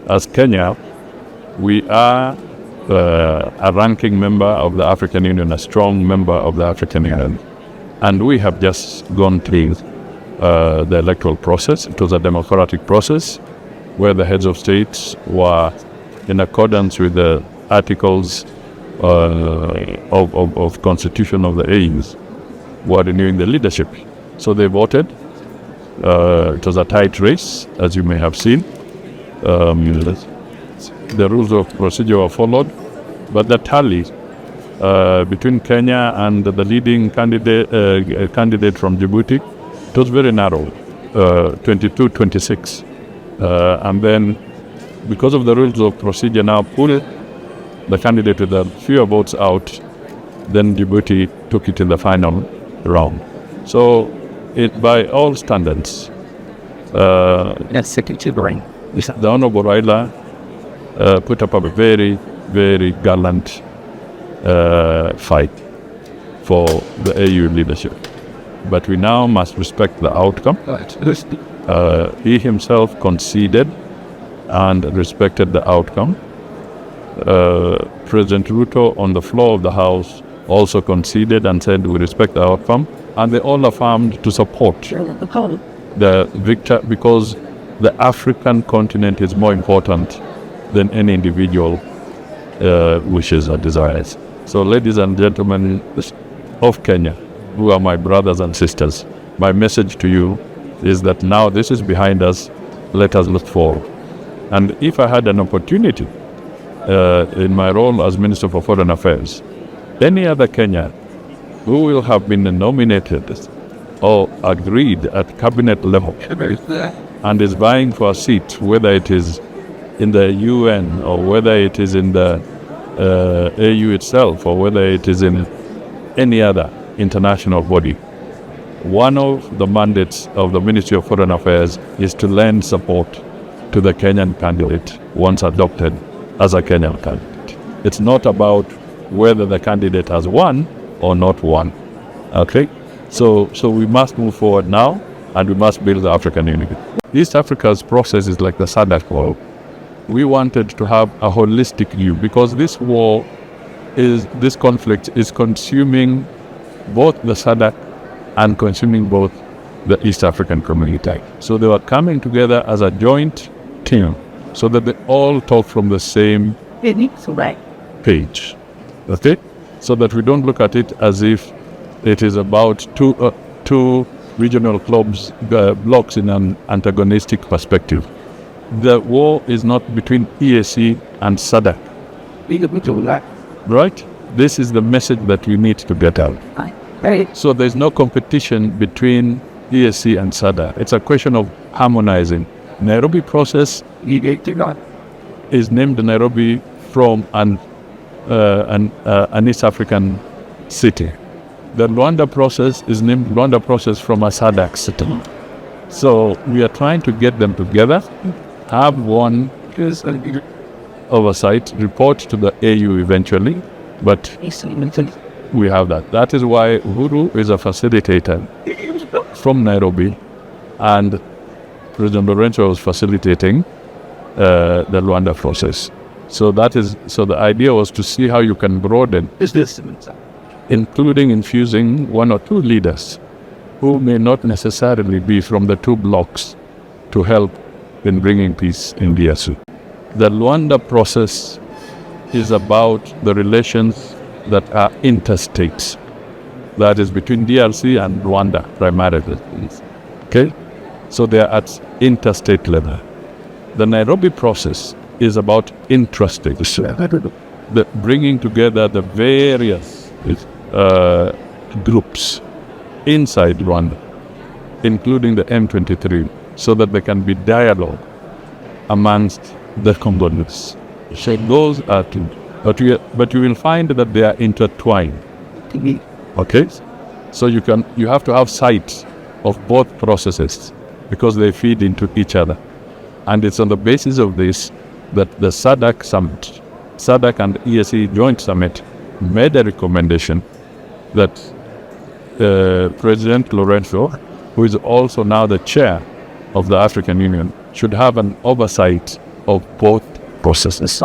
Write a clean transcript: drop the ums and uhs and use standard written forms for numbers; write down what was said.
as Kenya, we are a ranking member of the African Union, a strong member of the African Union. And we have just gone through the electoral process. It was a democratic process where the heads of states were, in accordance with the articles of Constitution of the AUs, were renewing the leadership. So they voted. It was a tight race, as you may have seen. The rules of procedure were followed, but the tally between Kenya and the leading candidate from Djibouti, it was very narrow, 22-26. And then, because of the rules of procedure now pulled the candidate with the fewer votes out, then Djibouti took it in the final round. So, by all standards, the Honorable Raila put up a very, very gallant fight for the AU leadership. But we now must respect the outcome. He himself conceded and respected the outcome. President Ruto, on the floor of the House, also conceded and said, we respect the outcome. And they all affirmed to support the victor, because the African continent is more important than any individual wishes or desires. So, ladies and gentlemen of Kenya, who are my brothers and sisters, my message to you is that now this is behind us. Let us look forward. And if I had an opportunity in my role as Minister for Foreign Affairs, any other Kenyan who will have been nominated or agreed at cabinet level and is vying for a seat, whether it is in the UN or whether it is in the AU itself or whether it is in any other international body, one of the mandates of the Ministry of Foreign Affairs is to lend support to the Kenyan candidate once adopted as a Kenyan candidate. It's not about whether the candidate has won or not won. Okay? So we must move forward now, and we must build the African unity. East Africa's process is like the SADC war. We wanted to have a holistic view, because this conflict is consuming both the SADC and consuming both the East African community. So they were coming together as a joint team so that they all talk from the same page. Okay? So that we don't look at it as if it is about two regional clubs, blocks in an antagonistic perspective. The war is not between EAC and SADC. Right? This is the message that we need to get out. So there's no competition between EAC and SADC. It's a question of harmonizing. Nairobi process is named Nairobi from an East African city. The Luanda process is named Luanda process from a SADC city. So we are trying to get them together, have one oversight, report to the AU eventually, but we have that. That is why Uhuru is a facilitator from Nairobi, and President Lorenzo was facilitating the Luanda process. So the idea was to see how you can broaden, including infusing one or two leaders who may not necessarily be from the two blocks to help in bringing peace in DRC. The Luanda process is about the relations that are interstate. That is between DRC and Rwanda primarily. Okay? So they are at interstate level. The Nairobi process is about intrastate. The bringing together the various groups inside Rwanda, including the M23, so that there can be dialogue amongst the Congolese. So those are two. But you will find that they are intertwined. Okay? So you have to have sight of both processes because they feed into each other. And it's on the basis of this that the SADC summit, SADC and EAC joint summit, made a recommendation that President Lorenzo, who is also now the chair of the African Union, should have an oversight of both processes.